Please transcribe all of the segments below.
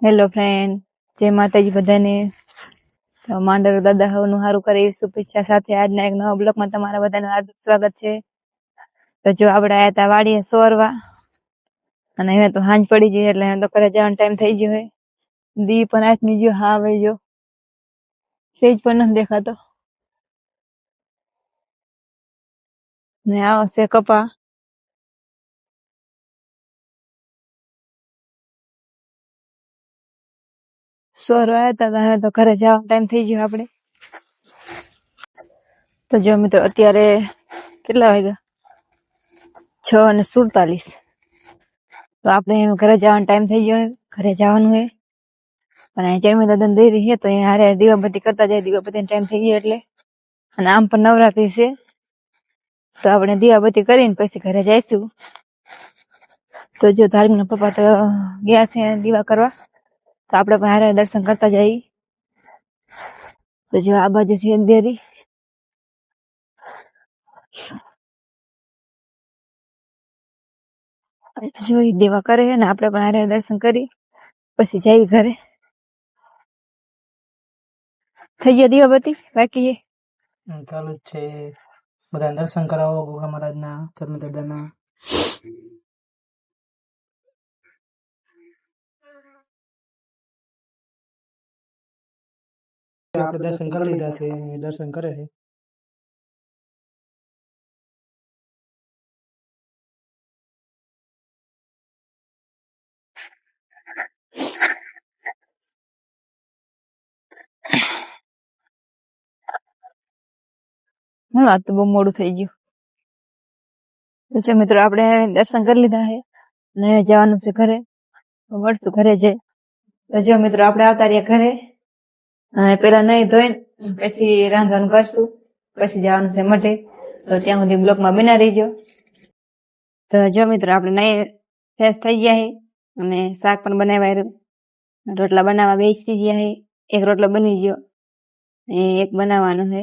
Hello friend, જય માતાજી બધાને. તો માંડર દાદા હવનું સારું કરે એવી શુભેચ્છા સાથે આજના એક નવા બ્લોગમાં તમારા બધાનું હાર્દિક સ્વાગત છે. તો જો આપણે આયા તા વાડીએ સોરવા, અને હવે તો હાંજ પડી ગઈ એટલે તો ઘરે જવાનો ટાઈમ થઈ ગયો હોય. દી પણ આથમી ગયો, હા વઈ ગયો, સેજ પણ નથી દેખાતો. ને આવો છે કપા. સોરવા આવ્યા તા હવે તો ઘરે જવાનો ટાઈમ થઈ ગયો આપણે. તો જો મિત્રો અત્યારે કેટલા વાગ્યા? 6:47. તો આપણે ઘરે જવાનો ટાઈમ થઈ ગયો, ઘરે જવાનું હોય. અને ચેરમે દાદા દઈ રહી તો હારે દીવાબત્તી કરતા જાય, દીવાબત્તી ટાઈમ થઈ ગયો એટલે. અને આમ પણ નવરાત્રી છે તો આપણે દીવાબત્તી કરીને પછી ઘરે જઈશું. તો જો ધાર્મિકના પપ્પા તો ગયા છે દીવા કરવા, તો આપણે પણ હારે દર્શન કરતા જઈએ. તો જો આ બાજુ છે દેરી, જોઈ દેવા કરે ને આપણે પણ હારે દર્શન કરી પછી જઈએ ઘરે. થઈ ગયા દીવાબત્તી? બાકી છે ચાલુ જ છે. બધા દર્શન કરાવો ગોગા મહારાજના, ચરમ દાદાના. આપણે દર્શન કરી લીધા છે, દર્શન કરે છે. આજ તો બહુ મોડું થઈ ગયું. તો મિત્રો આપણે દર્શન કરી લીધા છે ને જવાનું છે ઘરે. મળશું ઘરે જઈ. તો જો મિત્રો આપણે આવતા રહ્યા ઘરે. પેલા નહીં ધોઈને પછી રાંધવાનું કરશું, પછી જવાનું છે મઢે. તો ત્યાં સુધી બ્લોકમાં બના રહીજો. તો જો મિત્રો આપણે નહીં ફ્રેશ થઈ ગયા છે અને શાક પણ બનાવ્યા, રોટલા બનાવવા બેસી ગયા છે. એક રોટલો બની ગયો, એક બનાવવાનો છે.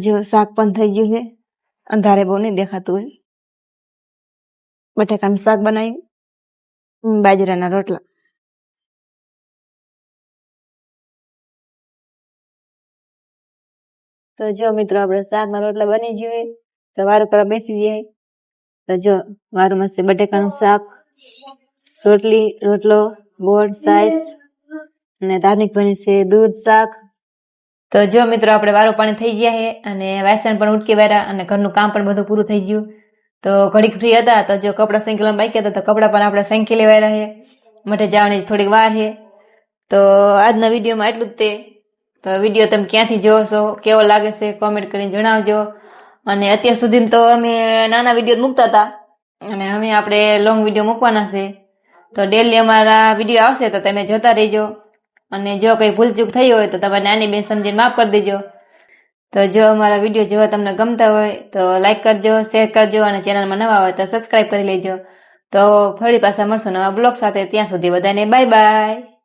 જો શાક પણ થઈ ગયું છે, અંધારે બહુ નહીં દેખાતું હોય. બટાકાનું શાક બનાવ્યું, બાજરાના રોટલા. તો જો મિત્રો આપણે શાકના રોટલા બની ગયું, તો વારું કરવા બેસી જાય. તો જો વારુંમાં છે બટાકાનું શાક, રોટલી, રોટલો, ગોળ, સાઈસ અને ધાર્મિક બની છે દૂધ, શાક. તો જો મિત્રો આપણે વારો પાણી થઈ ગયા છે અને વાસણ પણ ઉટકી વાર્યા અને ઘરનું કામ પણ બધું પૂરું થઈ ગયું. તો ઘડીક ફ્રી હતા તો જો કપડા સંકેલવા બાકી હતા તો કપડા પણ આપણે સંકેલી લેવાયેલા છે. મઠે જવાની થોડીક વાર છે. તો આજના વિડીયોમાં એટલું જ તે. તો વિડીયો તમે ક્યાંથી જોવો છો, કેવો લાગે છે, કોમેન્ટ કરીને જણાવજો. અને અત્યાર સુધી તો અમે નાના વિડીયો મૂકતા હતા અને અમે આપણે લોંગ વિડીયો મૂકવાના છે. તો ડેલી અમારા વિડીયો આવશે તો તમે જોતા રહેજો. અને જો કઈ ભૂલચૂક થઈ હોય તો તમારે નાની બેન સમજીને માફ કરી દેજો. તો જો અમારા વિડીયો જોવા તમને ગમતા હોય તો લાઈક કરજો, શેર કરજો અને ચેનલમાં નવા હોય તો સબસ્ક્રાઇબ કરી લેજો. તો ફરી પાછા મળશું નવા બ્લોગ સાથે. ત્યાં સુધી બધાને બાય બાય.